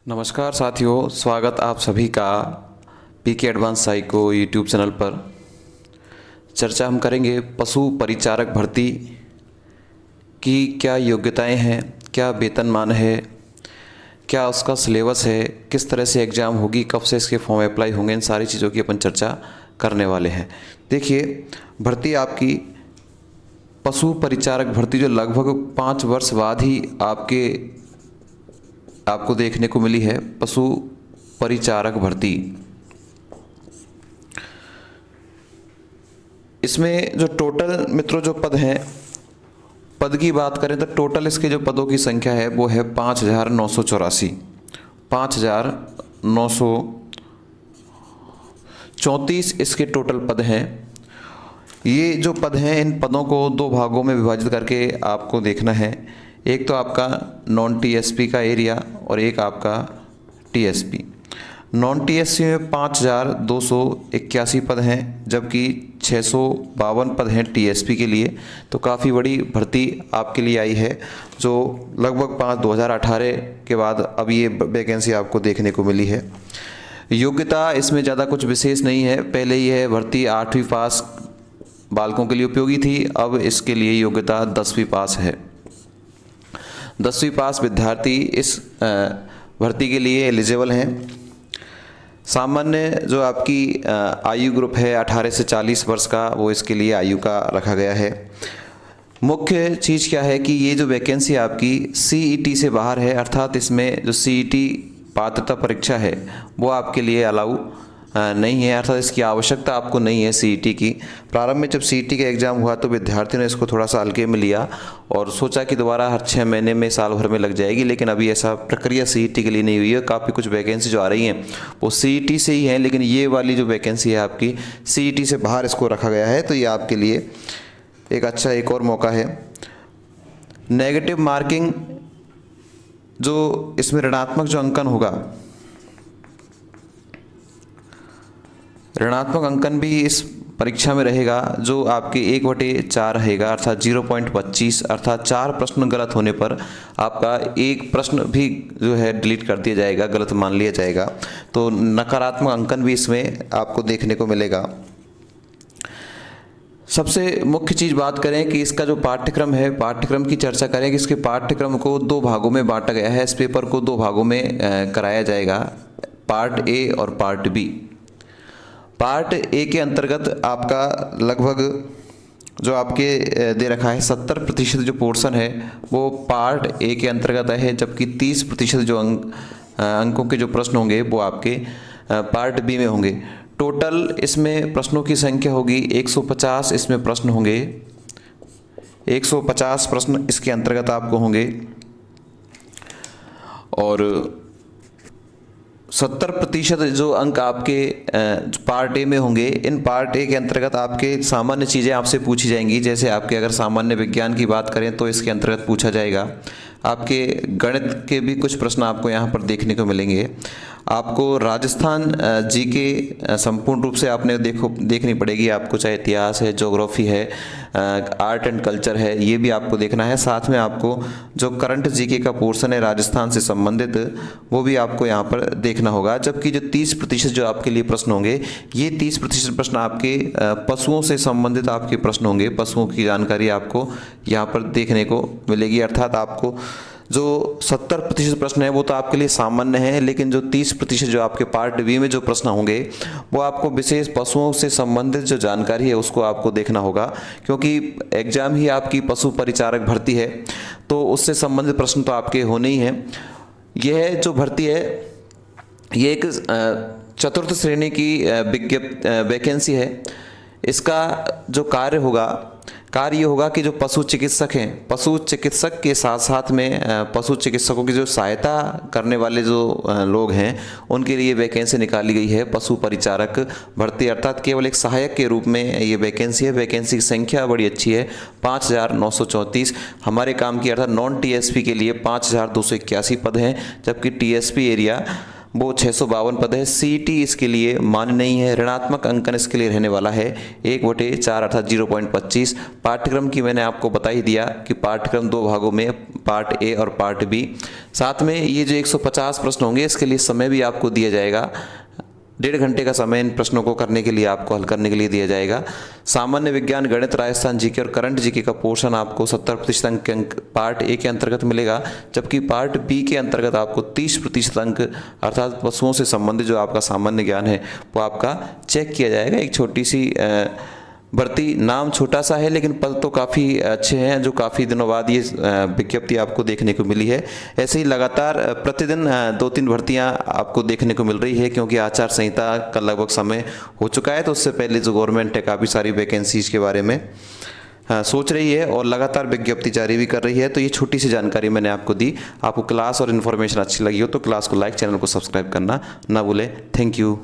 नमस्कार साथियों, स्वागत आप सभी का पीके एडवांस साइको यूट्यूब चैनल पर। चर्चा हम करेंगे पशु परिचारक भर्ती की क्या योग्यताएं हैं, क्या वेतनमान है, क्या उसका सिलेबस है, किस तरह से एग्ज़ाम होगी, कब से इसके फॉर्म अप्लाई होंगे, इन सारी चीज़ों की अपन चर्चा करने वाले हैं। देखिए, भर्ती आपकी पशु परिचारक भर्ती जो लगभग 5 वर्ष बाद ही आपको देखने को मिली है, पशु परिचारक भर्ती। इसमें जो टोटल मित्रों जो पद हैं, पद की बात करें तो टोटल इसके जो पदों की संख्या है वो है 5,984। 5,934 इसके टोटल पद हैं। ये जो पद हैं, इन पदों को 2 भागों में विभाजित करके आपको देखना है। एक तो आपका नॉन टीएसपी का एरिया और एक आपका टीएसपी। नॉन टीएसपी में 5,281 पद हैं, जबकि 652 पद हैं टीएसपी के लिए। तो काफ़ी बड़ी भर्ती आपके लिए आई है, जो लगभग 2018 के बाद अब ये वैकेंसी आपको देखने को मिली है। योग्यता इसमें ज़्यादा कुछ विशेष नहीं है। पहले यह भर्ती 8वीं पास बालकों के लिए उपयोगी थी, अब इसके लिए योग्यता 10वीं पास है। 10वीं पास विद्यार्थी इस भर्ती के लिए एलिजिबल हैं। सामान्य जो आपकी आयु ग्रुप है 18 से 40 वर्ष का, वो इसके लिए आयु का रखा गया है। मुख्य चीज़ क्या है कि ये जो वैकेंसी आपकी सीईटी से बाहर है, अर्थात इसमें जो सीईटी पात्रता परीक्षा है वो आपके लिए अलाउ नहीं है, अर्थात इसकी आवश्यकता आपको नहीं है सीईटी की। प्रारंभ में जब सीईटी का एग्ज़ाम हुआ तो विद्यार्थियों ने इसको थोड़ा सा हल्के में लिया और सोचा कि दोबारा हर 6 महीने में, साल भर में लग जाएगी, लेकिन अभी ऐसा प्रक्रिया सीईटी के लिए नहीं हुई है। काफ़ी कुछ वैकेंसी जो आ रही हैं वो सीईटी से ही हैं, लेकिन ये वाली जो वैकेंसी है आपकी सीईटी से बाहर इसको रखा गया है। तो ये आपके लिए एक अच्छा एक और मौका है। नेगेटिव मार्किंग जो इसमें ऋणात्मक जो अंकन होगा, ऋणात्मक अंकन भी इस परीक्षा में रहेगा, जो आपके 1/4 रहेगा, अर्थात 0.25, अर्थात 4 प्रश्न गलत होने पर आपका एक प्रश्न भी जो है डिलीट कर दिया जाएगा, गलत मान लिया जाएगा। तो नकारात्मक अंकन भी इसमें आपको देखने को मिलेगा। सबसे मुख्य चीज़ बात करें कि इसका जो पाठ्यक्रम है, पाठ्यक्रम की चर्चा करें कि इसके पाठ्यक्रम को 2 भागों में बांटा गया है। इस पेपर को 2 भागों में कराया जाएगा, पार्ट ए और पार्ट बी। पार्ट ए के अंतर्गत आपका लगभग जो आपके दे रखा है 70% जो पोर्शन है वो पार्ट ए के अंतर्गत है, जबकि 30% जो अंकों के जो प्रश्न होंगे वो आपके पार्ट बी में होंगे। टोटल इसमें प्रश्नों की संख्या होगी 150, इसमें प्रश्न होंगे 150 प्रश्न इसके अंतर्गत आपको होंगे और 70% जो अंक आपके पार्ट ए में होंगे। इन पार्ट ए के अंतर्गत आपके सामान्य चीज़ें आपसे पूछी जाएंगी। जैसे आपके अगर सामान्य विज्ञान की बात करें तो इसके अंतर्गत पूछा जाएगा। आपके गणित के भी कुछ प्रश्न आपको यहाँ पर देखने को मिलेंगे। आपको राजस्थान जीके संपूर्ण रूप से आपने देखनी पड़ेगी आपको, चाहे इतिहास है, ज्योग्राफी है, आर्ट एंड कल्चर है, ये भी आपको देखना है। साथ में आपको जो करंट जीके का पोर्शन है राजस्थान से संबंधित, वो भी आपको यहाँ पर देखना होगा। जबकि जो 30% जो आपके लिए प्रश्न होंगे, ये 30% प्रश्न आपके पशुओं से संबंधित आपके प्रश्न होंगे। पशुओं की जानकारी आपको यहाँ पर देखने को मिलेगी, अर्थात आपको जो 70% प्रश्न है वो तो आपके लिए सामान्य है, लेकिन जो 30% जो आपके पार्ट बी में जो प्रश्न होंगे वो आपको विशेष पशुओं से संबंधित जो जानकारी है उसको आपको देखना होगा, क्योंकि एग्जाम ही आपकी पशु परिचारक भर्ती है, तो उससे संबंधित प्रश्न तो आपके होने ही हैं। यह जो भर्ती है ये एक 4th श्रेणी की वैकेंसी है। इसका जो कार्य ये होगा कि जो पशु चिकित्सक हैं, पशु चिकित्सक के साथ साथ में पशु चिकित्सकों की जो सहायता करने वाले जो लोग हैं उनके लिए वैकेंसी निकाली गई है पशु परिचारक भर्ती, अर्थात केवल एक सहायक के रूप में ये वैकेंसी है। वैकेंसी की संख्या बड़ी अच्छी है, 5,934। हमारे काम की अर्थात नॉन टीएसपी के लिए 5,281 पद हैं, जबकि टीएसपी एरिया वो 652 पद है। सीईटी इसके लिए मान्य नहीं है। ऋणात्मक अंकन इसके लिए रहने वाला है 1/4 अर्थात 0.25। पाठ्यक्रम की मैंने आपको बता ही दिया कि पाठ्यक्रम 2 भागों में, पार्ट ए और पार्ट बी। साथ में ये जो 150 प्रश्न होंगे इसके लिए समय भी आपको दिया जाएगा। 1.5 घंटे का समय इन प्रश्नों को करने के लिए, आपको हल करने के लिए दिया जाएगा। सामान्य विज्ञान, गणित, राजस्थान जीके और करंट जीके का पोर्शन आपको 70% अंक पार्ट ए के अंतर्गत मिलेगा, जबकि पार्ट बी के अंतर्गत आपको 30% अंक अर्थात पशुओं से संबंधित जो आपका सामान्य ज्ञान है वो आपका चेक किया जाएगा। एक छोटी सी भर्ती, नाम छोटा सा है लेकिन पद तो काफ़ी अच्छे हैं, जो काफ़ी दिनों बाद ये विज्ञप्ति आपको देखने को मिली है। ऐसे ही लगातार प्रतिदिन 2-3 भर्तियां आपको देखने को मिल रही है, क्योंकि आचार संहिता का लगभग समय हो चुका है। तो उससे पहले जो गवर्नमेंट है काफ़ी सारी वैकेंसीज के बारे में सोच रही है और लगातार विज्ञप्ति जारी भी कर रही है। तो ये छोटी सी जानकारी मैंने आपको दी। आपको क्लास और इन्फॉर्मेशन अच्छी लगी हो तो क्लास को लाइक, चैनल को सब्सक्राइब करना ना भूलें। Thank you.